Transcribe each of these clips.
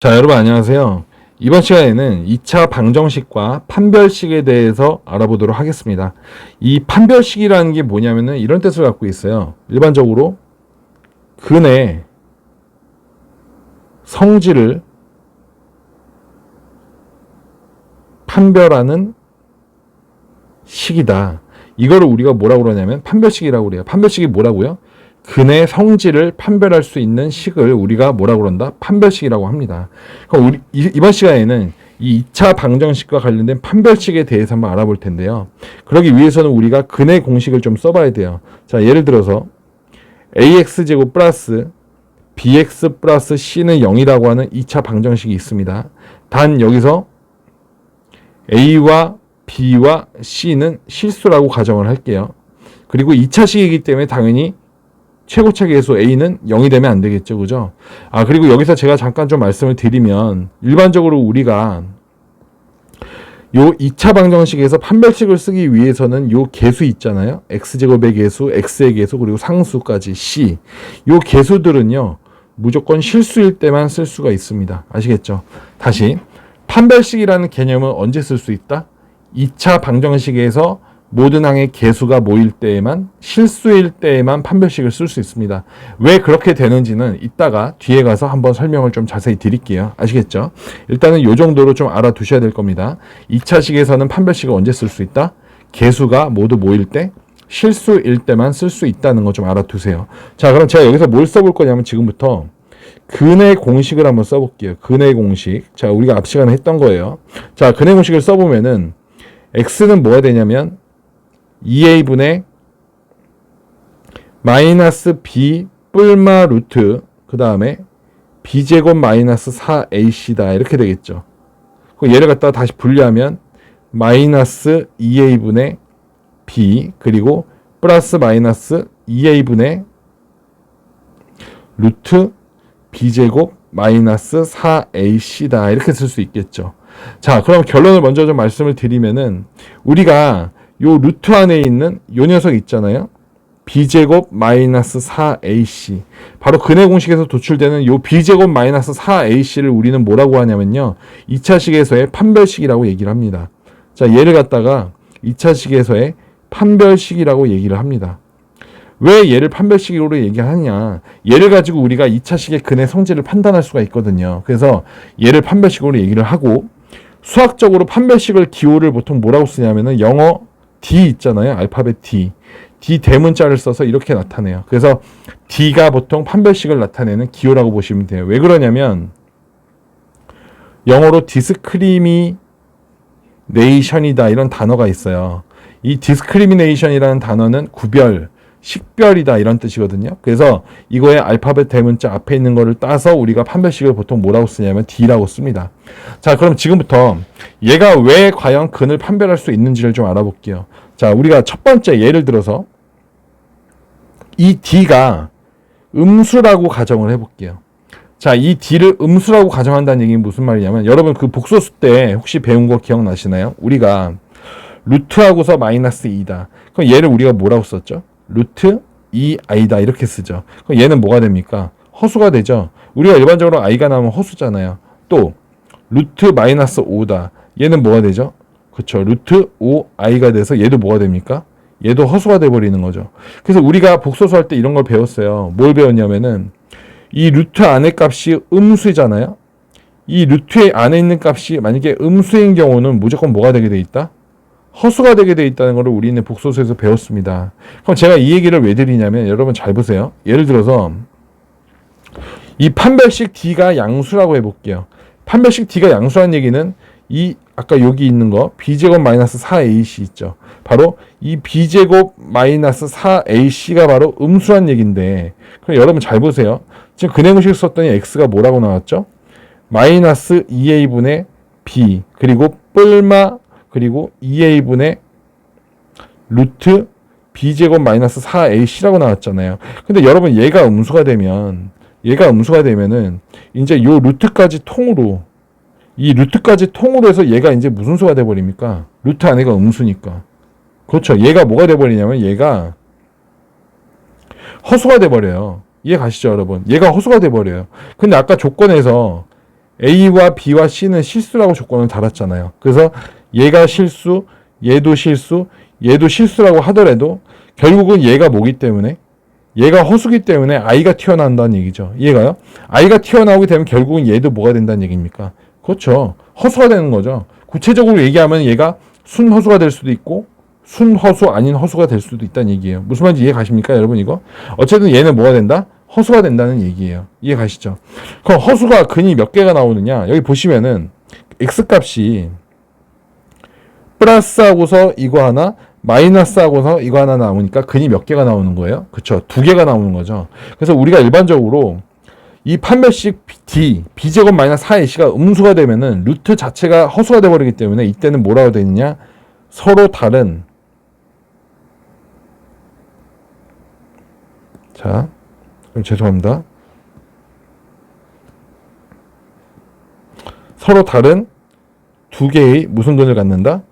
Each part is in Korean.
자, 여러분 안녕하세요. 이번 시간에는 2차 방정식과 판별식에 대해서 알아보도록 하겠습니다. 이 판별식이라는 게 뭐냐면은 이런 뜻을 갖고 있어요. 일반적으로 근의 성질을 판별하는 식이다. 이거를 우리가 뭐라고 그러냐면 판별식이라고 그래요. 판별식이 뭐라고요? 근의 성질을 판별할 수 있는 식을 우리가 뭐라고 그런다? 판별식이라고 합니다. 그럼 이번 시간에는 이 2차 방정식과 관련된 판별식에 대해서 한번 알아볼 텐데요. 그러기 위해서는 우리가 근의 공식을 좀 써봐야 돼요. 자, 예를 들어서 ax제곱 플러스 bx 플러스 c는 0이라고 하는 2차 방정식이 있습니다. 단 여기서 a와 b와 c는 실수라고 가정을 할게요. 그리고 2차식이기 때문에 당연히 최고차 계수 a는 0이 되면 안 되겠죠. 그죠? 그리고 여기서 제가 잠깐 좀 말씀을 드리면 일반적으로 우리가 요 2차 방정식에서 판별식을 쓰기 위해서는 요 계수 있잖아요. x제곱의 계수, x의 계수, 그리고 상수까지 c. 요 계수들은요. 무조건 실수일 때만 쓸 수가 있습니다. 아시겠죠? 다시 판별식이라는 개념은 언제 쓸 수 있다? 2차 방정식에서 모든 항의 계수가 모일 때에만, 실수일 때에만 판별식을 쓸 수 있습니다. 왜 그렇게 되는지는 이따가 뒤에 가서 한번 설명을 좀 자세히 드릴게요. 아시겠죠? 일단은 이 정도로 좀 알아두셔야 될 겁니다. 2차식에서는 판별식을 언제 쓸 수 있다? 계수가 모두 모일 때, 실수일 때만 쓸 수 있다는 거 좀 알아두세요. 자, 그럼 제가 여기서 뭘 써볼 거냐면 지금부터 근의 공식을 한번 써볼게요. 근의 공식. 자, 우리가 앞 시간에 했던 거예요. 자, 근의 공식을 써보면은 x는 뭐가 되냐면 2a분의 마이너스 b 뿔마 루트 그 다음에 b제곱 마이너스 4ac다 이렇게 되겠죠. 얘를 갖다가 다시 분리하면 마이너스 2a분의 b 그리고 플러스 마이너스 2a분의 루트 b제곱 마이너스 4ac다 이렇게 쓸 수 있겠죠. 자, 그럼 결론을 먼저 좀 말씀을 드리면은 우리가 요 루트 안에 있는 요 녀석 있잖아요. b제곱 마이너스 4ac. 바로 근의 공식에서 도출되는 요 b제곱 마이너스 4ac를 우리는 뭐라고 하냐면요. 2차식에서의 판별식이라고 얘기를 합니다. 자, 얘를 갖다가 2차식에서의 판별식이라고 얘기를 합니다. 왜 얘를 판별식으로 얘기하냐. 얘를 가지고 우리가 2차식의 근의 성질을 판단할 수가 있거든요. 그래서 얘를 판별식으로 얘기를 하고 수학적으로 판별식을 기호를 보통 뭐라고 쓰냐면은 영어 D 있잖아요. 알파벳 D. D 대문자를 써서 이렇게 나타내요. 그래서 D가 보통 판별식을 나타내는 기호라고 보시면 돼요. 왜 그러냐면 영어로 discrimination이다 이런 단어가 있어요. 이 discrimination이라는 단어는 구별, 식별이다 이런 뜻이거든요. 그래서 이거의 알파벳 대문자 앞에 있는 거를 따서 우리가 판별식을 보통 뭐라고 쓰냐면 D라고 씁니다. 자, 그럼 지금부터 얘가 왜 과연 근을 판별할 수 있는지를 좀 알아볼게요. 자, 우리가 첫 번째 예를 들어서 이 D가 음수라고 가정을 해볼게요. 자, 이 D를 음수라고 가정한다는 얘기는 무슨 말이냐면 여러분 그 복소수 때 혹시 배운 거 기억나시나요? 우리가 루트하고서 마이너스 2다. 그럼 얘를 우리가 뭐라고 썼죠? 루트 2i다 이렇게 쓰죠. 그럼 얘는 뭐가 됩니까? 허수가 되죠. 우리가 일반적으로 i가 나오면 허수잖아요. 또 루트 마이너스 5다. 얘는 뭐가 되죠? 그쵸. 루트 5i가 돼서 얘도 뭐가 됩니까? 얘도 허수가 돼버리는 거죠. 그래서 우리가 복소수 할 때 이런 걸 배웠어요. 뭘 배웠냐면은 이 루트 안의 값이 음수잖아요. 이 루트의 안에 있는 값이 만약에 음수인 경우는 무조건 뭐가 되게 돼 있다? 허수가 되게 돼 있다는 것을 우리는 복소수에서 배웠습니다. 그럼 제가 이 얘기를 왜 드리냐면 여러분 잘 보세요. 예를 들어서 이 판별식 D가 양수라고 해볼게요. 판별식 D가 양수란 얘기는 이 아까 여기 있는 거 b제곱 마이너스 4ac 있죠. 바로 이 b제곱 마이너스 4ac가 바로 음수란 얘기인데 그럼 여러분 잘 보세요. 지금 근의 공식 썼더니 x가 뭐라고 나왔죠? 마이너스 2a분의 b 그리고 뿔마 그리고 2a분의 루트 b제곱 마이너스 4ac라고 나왔잖아요. 근데 여러분 얘가 음수가 되면은 이제 요 루트까지 통으로 해서 얘가 이제 무슨 수가 돼버립니까? 루트 안에가 음수니까. 그렇죠. 얘가 뭐가 돼버리냐면 얘가 허수가 돼버려요. 이해 가시죠, 여러분? 얘가 허수가 돼버려요. 근데 아까 조건에서 A와 B와 C는 실수라고 조건을 달았잖아요. 그래서 얘가 실수, 얘도 실수, 얘도 실수라고 하더라도 결국은 얘가 뭐기 때문에, 얘가 허수기 때문에 I가 튀어나온다는 얘기죠. 이해가요? I가 튀어나오게 되면 결국은 얘도 뭐가 된다는 얘기입니까? 그렇죠. 허수가 되는 거죠. 구체적으로 얘기하면 얘가 순허수가 될 수도 있고 순허수 아닌 허수가 될 수도 있다는 얘기예요. 무슨 말인지 이해 가십니까, 여러분? 이거 어쨌든 얘는 뭐가 된다? 허수가 된다는 얘기예요. 이해 가시죠? 그럼 허수가 근이 몇 개가 나오느냐? 여기 보시면은 x값이 플러스하고서 이거 하나, 마이너스하고서 이거 하나 나오니까 근이 몇 개가 나오는 거예요? 그쵸? 2개가 나오는 거죠. 그래서 우리가 일반적으로 이 판별식 D, B제곱 마이너스 4AC가 음수가 되면은 루트 자체가 허수가 돼버리기 때문에 이때는 뭐라고 되느냐? 서로 다른, 자, 죄송합니다. 서로 다른 2개의 무슨 근을 갖는다?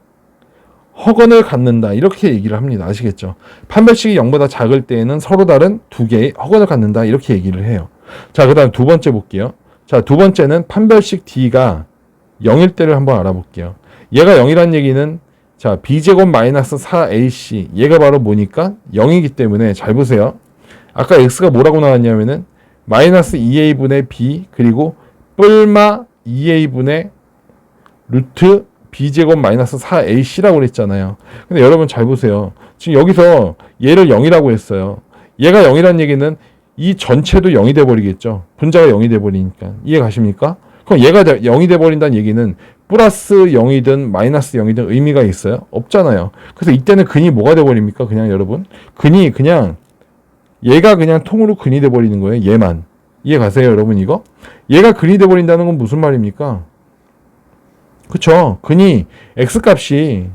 허근을 갖는다. 이렇게 얘기를 합니다. 아시겠죠? 판별식이 0보다 작을 때에는 서로 다른 2개의 허근을 갖는다. 이렇게 얘기를 해요. 자, 그 다음 두 번째 볼게요. 자, 두 번째는 판별식 D가 0일 때를 한번 알아볼게요. 얘가 0이란 얘기는 자, B제곱 마이너스 4AC 얘가 바로 뭐니까? 0이기 때문에 잘 보세요. 아까 X가 뭐라고 나왔냐면은 마이너스 2A분의 B 그리고 뿔마 2A분의 루트 B제곱 마이너스 4AC라고 그랬잖아요. 근데 여러분 잘 보세요. 지금 여기서 얘를 0이라고 했어요. 얘가 0이란 얘기는 이 전체도 0이 돼버리겠죠. 분자가 0이 돼버리니까. 이해 가십니까? 그럼 얘가 0이 돼버린다는 얘기는 플러스 0이든 마이너스 0이든 의미가 있어요? 없잖아요. 그래서 이때는 근이 뭐가 돼버립니까? 그냥 여러분. 근이 그냥 얘가 그냥 통으로 근이 돼버리는 거예요. 얘만. 이해 가세요, 여러분 이거? 얘가 근이 돼버린다는 건 무슨 말입니까? 그쵸? 근이 x값이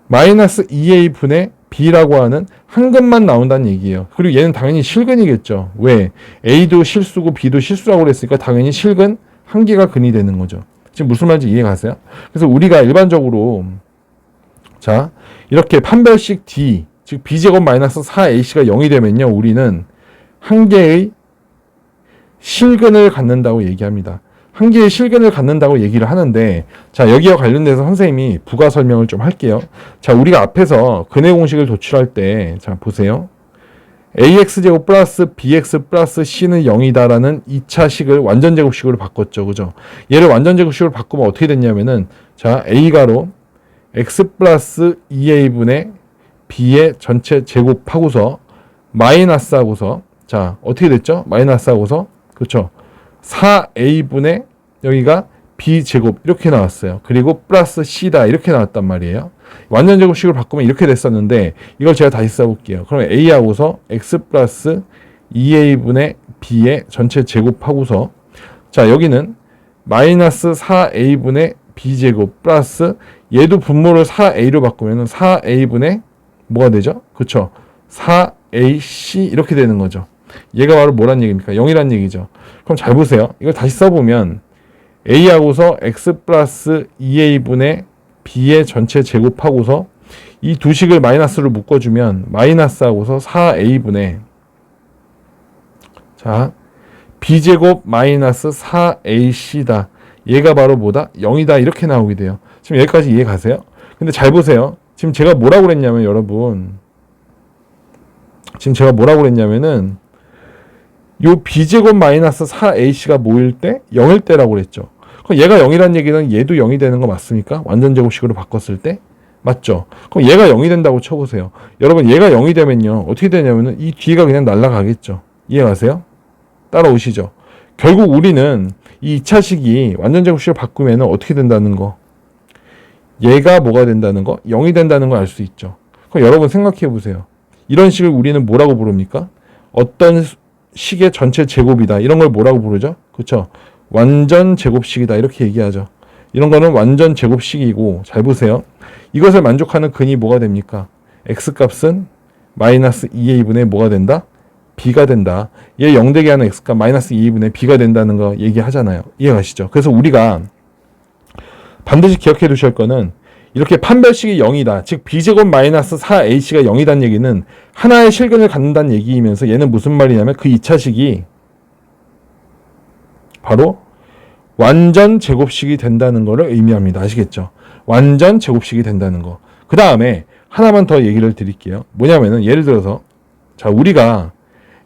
마이너스 2a분의 b라고 하는 한 근만 나온다는 얘기예요. 그리고 얘는 당연히 실근이겠죠. 왜? a도 실수고 b도 실수라고 그랬으니까 당연히 실근 한 개가 근이 되는 거죠. 지금 무슨 말인지 이해 가세요? 그래서 우리가 일반적으로 자 이렇게 판별식 d 즉 b제곱 마이너스 4ac가 0이 되면요 우리는 한 개의 실근을 갖는다고 얘기합니다. 한 개의 실근을 갖는다고 얘기를 하는데 자 여기와 관련돼서 선생님이 부가 설명을 좀 할게요. 자 우리가 앞에서 근의 공식을 도출할 때 자 보세요. ax제곱 플러스 bx 플러스 c는 0이다라는 2차 식을 완전제곱식으로 바꿨죠. 그죠? 얘를 완전제곱식으로 바꾸면 어떻게 됐냐면은 자 a가로 x 플러스 2a분의 b의 전체 제곱하고서 마이너스 하고서 자 어떻게 됐죠? 마이너스 하고서 그렇죠? 4a분의 여기가 b제곱 이렇게 나왔어요. 그리고 플러스 c다 이렇게 나왔단 말이에요. 완전제곱식으로 바꾸면 이렇게 됐었는데 이걸 제가 다시 써볼게요. 그러면 a하고서 x 플러스 2a분의 b의 전체 제곱하고서 자 여기는 마이너스 4a분의 b제곱 플러스 얘도 분모를 4a로 바꾸면 4a분의 뭐가 되죠? 그쵸? 4ac 이렇게 되는 거죠. 얘가 바로 뭐란 얘기입니까? 0이란 얘기죠. 그럼 잘 보세요. 이걸 다시 써보면 a하고서 x 플러스 2a분의 b의 전체 제곱하고서 이 두 식을 마이너스로 묶어주면 마이너스하고서 4a분의 자 b제곱 마이너스 4ac다. 얘가 바로 뭐다? 0이다. 이렇게 나오게 돼요. 지금 여기까지 이해 가세요? 근데 잘 보세요. 지금 제가 뭐라고 그랬냐면 여러분 지금 제가 뭐라고 그랬냐면은 요 b제곱 마이너스 4ac가 뭐일 때? 0일 때라고 그랬죠. 그럼 얘가 0이라는 얘기는 얘도 0이 되는 거 맞습니까? 완전제곱식으로 바꿨을 때? 맞죠? 그럼 얘가 0이 된다고 쳐보세요. 여러분 얘가 0이 되면요 어떻게 되냐면은 이 뒤가 그냥 날아가겠죠. 이해가세요? 따라오시죠? 결국 우리는 이 2차식이 완전제곱식으로 바꾸면 어떻게 된다는 거? 얘가 뭐가 된다는 거? 0이 된다는 걸 알 수 있죠. 그럼 여러분 생각해 보세요. 이런 식을 우리는 뭐라고 부릅니까? 어떤 식의 전체 제곱이다. 이런 걸 뭐라고 부르죠? 그렇죠? 완전 제곱식이다. 이렇게 얘기하죠. 이런 거는 완전 제곱식이고 잘 보세요. 이것을 만족하는 근이 뭐가 됩니까? x값은 마이너스 2a분의 뭐가 된다? b가 된다. 얘 0되게 하는 x값 마이너스 2a분의 b가 된다는 거 얘기하잖아요. 이해가시죠? 그래서 우리가 반드시 기억해 두실 거는 이렇게 판별식이 0이다. 즉 b제곱 마이너스 4ac가 0이다는 얘기는 하나의 실근을 갖는다는 얘기이면서 얘는 무슨 말이냐면 그 2차식이 바로 완전 제곱식이 된다는 것을 의미합니다. 아시겠죠? 완전 제곱식이 된다는 거. 그 다음에 하나만 더 얘기를 드릴게요. 뭐냐면은 예를 들어서 자 우리가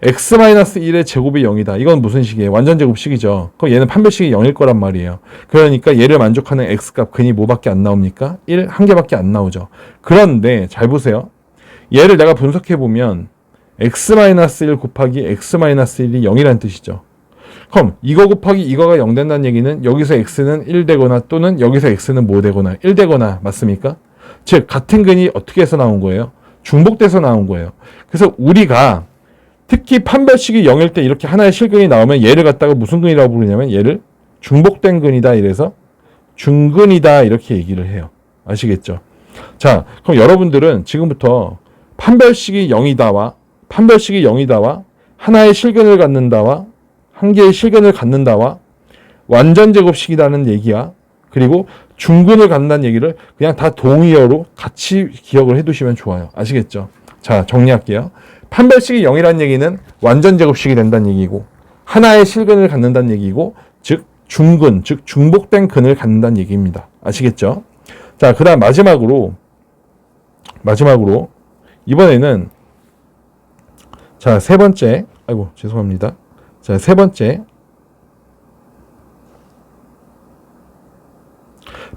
x-1의 제곱이 0이다. 이건 무슨 식이에요? 완전 제곱식이죠. 그럼 얘는 판별식이 0일 거란 말이에요. 그러니까 얘를 만족하는 x값 근이 뭐밖에 안 나옵니까? 1, 한 개밖에 안 나오죠. 그런데 잘 보세요. 얘를 내가 분석해보면 x-1 곱하기 x-1이 0이라는 뜻이죠. 그럼 이거 곱하기 이거가 0 된다는 얘기는 여기서 x는 1 되거나 또는 여기서 x는 뭐 되거나 1 되거나 맞습니까? 즉 같은 근이 어떻게 해서 나온 거예요? 중복돼서 나온 거예요. 그래서 우리가 특히 판별식이 0일 때 이렇게 하나의 실근이 나오면 얘를 갖다가 무슨 근이라고 부르냐면 얘를 중복된 근이다 이래서 중근이다 이렇게 얘기를 해요. 아시겠죠? 자, 그럼 여러분들은 지금부터 판별식이 0이다와 하나의 실근을 갖는다와 한 개의 실근을 갖는다와 완전 제곱식이라는 얘기야. 그리고 중근을 갖는다는 얘기를 그냥 다 동의어로 같이 기억을 해두시면 좋아요. 아시겠죠? 자, 정리할게요. 판별식이 0이라는 얘기는 완전 제곱식이 된다는 얘기고 하나의 실근을 갖는다는 얘기고 즉 중근, 즉 중복된 근을 갖는다는 얘기입니다. 아시겠죠? 자, 그 다음 마지막으로 이번에는 자, 세 번째 죄송합니다. 자, 세 번째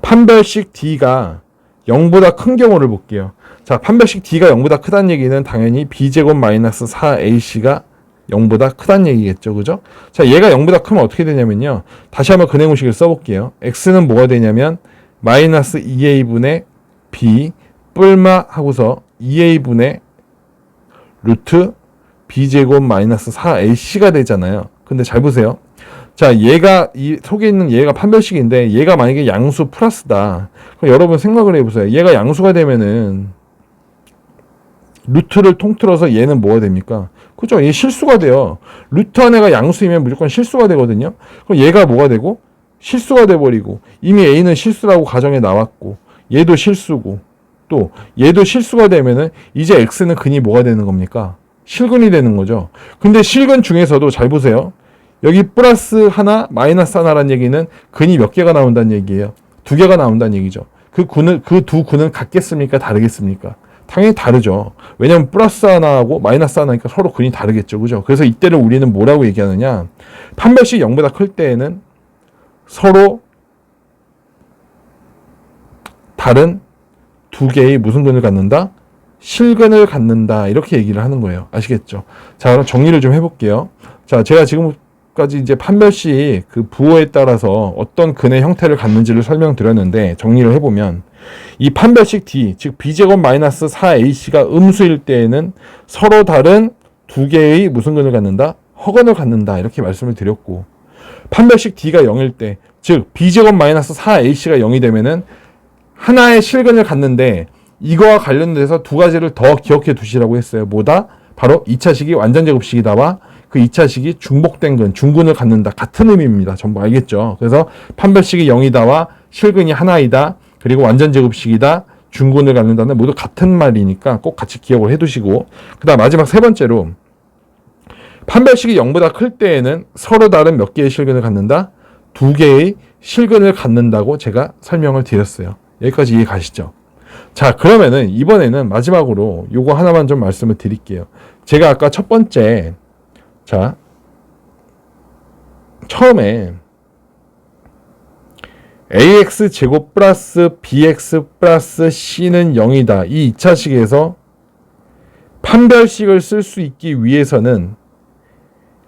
판별식 D가 0보다 큰 경우를 볼게요. 자, 판별식 D가 0보다 크다는 얘기는 당연히 B제곱 마이너스 4AC가 0보다 크다는 얘기겠죠. 그죠? 자, 얘가 0보다 크면 어떻게 되냐면요. 다시 한번 근해공식을 써볼게요. X는 뭐가 되냐면 마이너스 2A분의 B 뿔마 하고서 2A분의 루트 B제곱 마이너스 4AC가 되잖아요. 근데 잘 보세요. 자, 얘가 이 속에 있는 얘가 판별식인데 얘가 만약에 양수 플러스다. 그럼 여러분 생각을 해보세요. 얘가 양수가 되면은 루트를 통틀어서 얘는 뭐가 됩니까? 그죠? 얘 실수가 돼요. 루트 안에가 양수이면 무조건 실수가 되거든요. 그럼 얘가 뭐가 되고 실수가 돼버리고 이미 A는 실수라고 가정에 나왔고 얘도 실수고 또 얘도 실수가 되면은 이제 X는 근이 뭐가 되는 겁니까? 실근이 되는 거죠. 근데 실근 중에서도 잘 보세요. 여기 플러스 하나, 마이너스 하나라는 얘기는 근이 몇 개가 나온다는 얘기예요. 2개가 나온다는 얘기죠. 그 두 근은 같겠습니까? 다르겠습니까? 당연히 다르죠. 왜냐면 플러스 하나하고 마이너스 하나니까 서로 근이 다르겠죠. 그죠? 그래서 이때를 우리는 뭐라고 얘기하느냐. 판별식 0보다 클 때에는 서로 다른 2개의 무슨 근을 갖는다? 실근을 갖는다. 이렇게 얘기를 하는 거예요. 아시겠죠? 자, 그럼 정리를 좀 해볼게요. 자, 제가 지금까지 이제 판별식 그 부호에 따라서 어떤 근의 형태를 갖는지를 설명드렸는데 정리를 해보면 이 판별식 D, 즉 B제곱 마이너스 4AC가 음수일 때에는 서로 다른 2개의 무슨 근을 갖는다? 허근을 갖는다. 이렇게 말씀을 드렸고 판별식 D가 0일 때, 즉 B제곱 마이너스 4AC가 0이 되면은 하나의 실근을 갖는데 이거와 관련돼서 두 가지를 더 기억해 두시라고 했어요. 뭐다? 바로 2차식이 완전 제곱식이다와 그 2차식이 중복된 근, 중근을 갖는다. 같은 의미입니다. 전부 알겠죠? 그래서 판별식이 0이다와 실근이 하나이다. 그리고 완전 제곱식이다. 중근을 갖는다는 모두 같은 말이니까 꼭 같이 기억을 해 두시고 그 다음 마지막 세 번째로 판별식이 0보다 클 때에는 서로 다른 몇 개의 실근을 갖는다? 2개의 실근을 갖는다고 제가 설명을 드렸어요. 여기까지 이해 가시죠? 자, 그러면은 이번에는 마지막으로 요거 하나만 좀 말씀을 드릴게요. 제가 아까 첫 번째 자 처음에 ax 제곱 플러스 bx 플러스 c는 0이다. 이 2차식에서 판별식을 쓸 수 있기 위해서는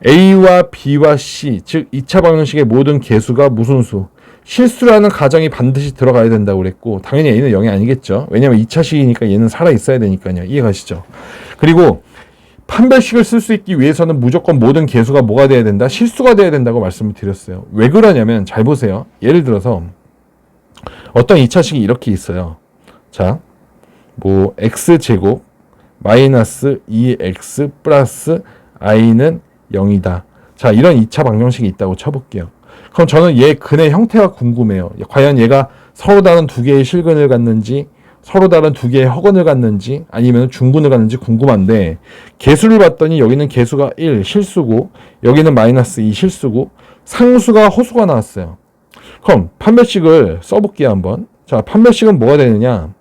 a와 b와 c, 즉 2차 방정식의 모든 개수가 무슨 수? 실수라는 가정이 반드시 들어가야 된다고 그랬고 당연히 a는 0이 아니겠죠. 왜냐면 2차식이니까 얘는 살아있어야 되니까요. 이해가시죠? 그리고 판별식을 쓸 수 있기 위해서는 무조건 모든 개수가 뭐가 돼야 된다? 실수가 돼야 된다고 말씀을 드렸어요. 왜 그러냐면 잘 보세요. 예를 들어서 어떤 2차식이 이렇게 있어요. 자, 뭐 x제곱 마이너스 2x 플러스 i는 0이다. 자, 이런 2차 방정식이 있다고 쳐볼게요. 그럼 저는 얘 근의 형태가 궁금해요. 과연 얘가 서로 다른 2개의 실근을 갖는지 서로 다른 2개의 허근을 갖는지 아니면 중근을 갖는지 궁금한데 개수를 봤더니 여기는 개수가 1 실수고 여기는 마이너스 2 실수고 상수가 허수가 나왔어요. 그럼 판별식을 써볼게요 한번. 자, 판별식은 뭐가 되느냐,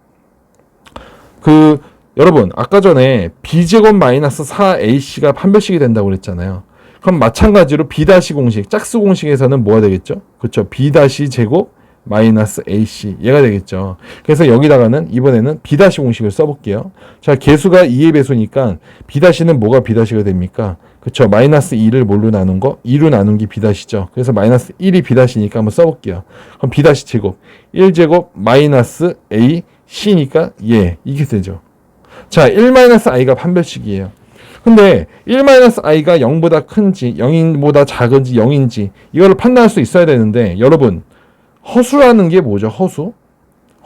여러분 아까 전에 b제곱 마이너스 4ac가 판별식이 된다고 그랬잖아요. 그럼 마찬가지로 b 공식, 짝수 공식에서는 뭐가 되겠죠? 그렇죠. b 제곱 마이너스 ac 얘가 되겠죠. 그래서 여기다가는 이번에는 b 공식을 써볼게요. 자, 개수가 2의 배수니까 b는 뭐가 b가 됩니까? 그렇죠. 마이너스 2를 뭘로 나눈 거? 2로 나눈 게 b죠. 그래서 마이너스 1이 b니까 한번 써볼게요. 그럼 b 제곱 1제곱 마이너스 a c니까 이게 되죠. 자, 1-i가 판별식이에요. 근데 1-i가 0보다 큰지 0보다 작은지 0인지 이거를 판단할 수 있어야 되는데, 여러분 허수라는 게 뭐죠?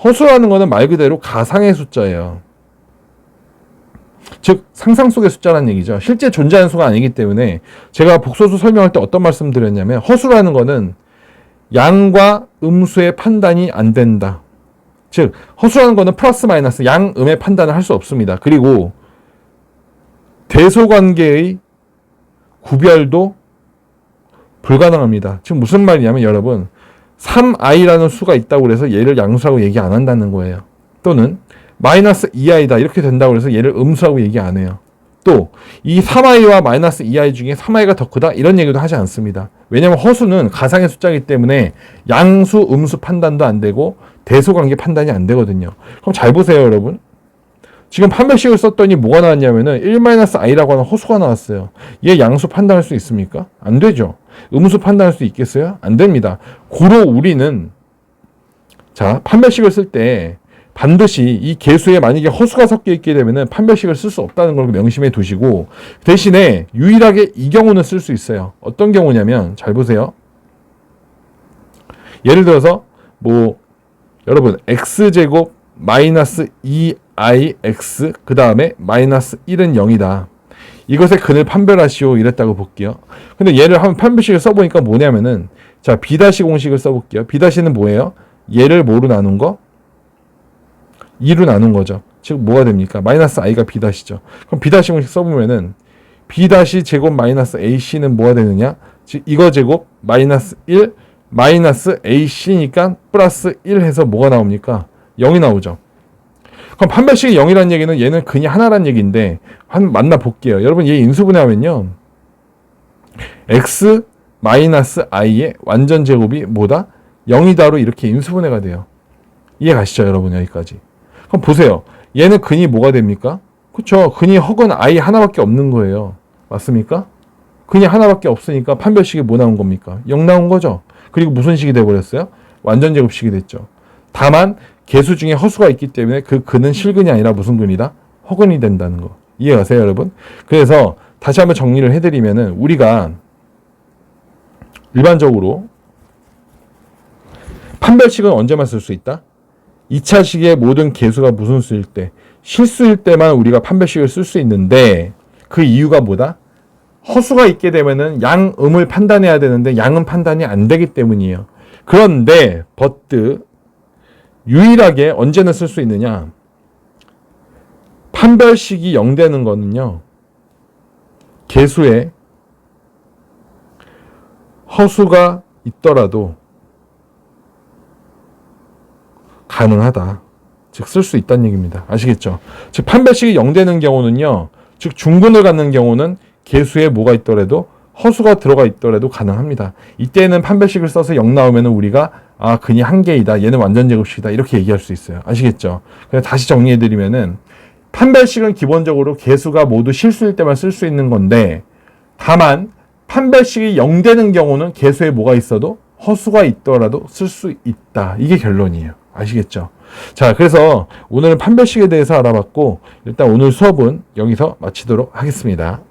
허수라는 거는 말 그대로 가상의 숫자예요. 즉 상상 속의 숫자라는 얘기죠. 실제 존재하는 수가 아니기 때문에 제가 복소수 설명할 때 어떤 말씀 드렸냐면, 허수라는 거는 양과 음수의 판단이 안 된다. 즉 허수라는 거는 플러스 마이너스 양, 음의 판단을 할 수 없습니다. 그리고 대소관계의 구별도 불가능합니다. 지금 무슨 말이냐면, 여러분 3i라는 수가 있다고 해서 얘를 양수라고 얘기 안 한다는 거예요. 또는 마이너스 2i다 이렇게 된다고 해서 얘를 음수라고 얘기 안 해요. 또 이 3i와 마이너스 2i 중에 3i가 더 크다 이런 얘기도 하지 않습니다. 왜냐하면 허수는 가상의 숫자이기 때문에 양수, 음수 판단도 안 되고 대소관계 판단이 안 되거든요. 그럼 잘 보세요 여러분. 지금 판별식을 썼더니 뭐가 나왔냐면은 1-i라고 하는 허수가 나왔어요. 얘 양수 판단할 수 있습니까? 안 되죠. 음수 판단할 수 있겠어요? 안 됩니다. 고로 우리는 자, 판별식을 쓸 때 반드시 이 개수에 만약에 허수가 섞여 있게 되면은 판별식을 쓸 수 없다는 걸 명심해 두시고, 대신에 유일하게 이 경우는 쓸 수 있어요. 어떤 경우냐면 잘 보세요. 예를 들어서 여러분 x제곱 마이너스 2ix 그 다음에 마이너스 1은 0이다. 이것의 근을 판별하시오 이랬다고 볼게요. 근데 얘를 한번 판별식을 써보니까 뭐냐면은, 자, b 공식을 써볼게요. b는 뭐예요? 얘를 뭐로 나눈 거? 2로 나눈 거죠. 즉 뭐가 됩니까? 마이너스 i가 b죠. 그럼 b 공식 써보면은 b 제곱 마이너스 ac는 뭐가 되느냐? 즉 이거 제곱 마이너스 1 마이너스 ac니까 플러스 1 해서 뭐가 나옵니까? 0이 나오죠. 그럼 판별식이 0이라는 얘기는 얘는 근이 하나라는 얘기인데 만나 볼게요. 여러분 얘 인수분해하면요, x 마이너스 i의 완전 제곱이 뭐다? 0이다로 이렇게 인수분해가 돼요. 이해 가시죠 여러분? 여기까지. 그럼 보세요. 얘는 근이 뭐가 됩니까? 그쵸? 근이 허건 i 하나밖에 없는 거예요. 맞습니까? 근이 하나밖에 없으니까 판별식이 뭐 나온 겁니까? 0 나온 거죠. 그리고 무슨 식이 돼버렸어요? 완전 제곱식이 됐죠. 다만 개수 중에 허수가 있기 때문에 그 근은 실근이 아니라 무슨 근이다? 허근이 된다는 거. 이해가세요 여러분? 그래서 다시 한번 정리를 해드리면은, 우리가 일반적으로 판별식은 언제만 쓸 수 있다? 2차식의 모든 개수가 무슨 수일 때? 실수일 때만 우리가 판별식을 쓸 수 있는데, 그 이유가 뭐다? 허수가 있게 되면은 양, 음을 판단해야 되는데 양은 판단이 안 되기 때문이에요. 그런데 유일하게 언제는 쓸 수 있느냐? 판별식이 0 되는 거는요, 개수에 허수가 있더라도 가능하다. 즉 쓸 수 있다는 얘기입니다. 아시겠죠? 즉 판별식이 0 되는 경우는요, 즉 중근을 갖는 경우는 개수에 뭐가 있더라도 허수가 들어가 있더라도 가능합니다. 이때는 판별식을 써서 0 나오면 우리가 근이 한 개이다, 얘는 완전 제곱식이다 이렇게 얘기할 수 있어요. 아시겠죠? 그래서 다시 정리해드리면은, 판별식은 기본적으로 개수가 모두 실수일 때만 쓸 수 있는 건데, 다만 판별식이 0 되는 경우는 개수에 뭐가 있어도 허수가 있더라도 쓸 수 있다. 이게 결론이에요. 아시겠죠? 자, 그래서 오늘은 판별식에 대해서 알아봤고, 일단 오늘 수업은 여기서 마치도록 하겠습니다.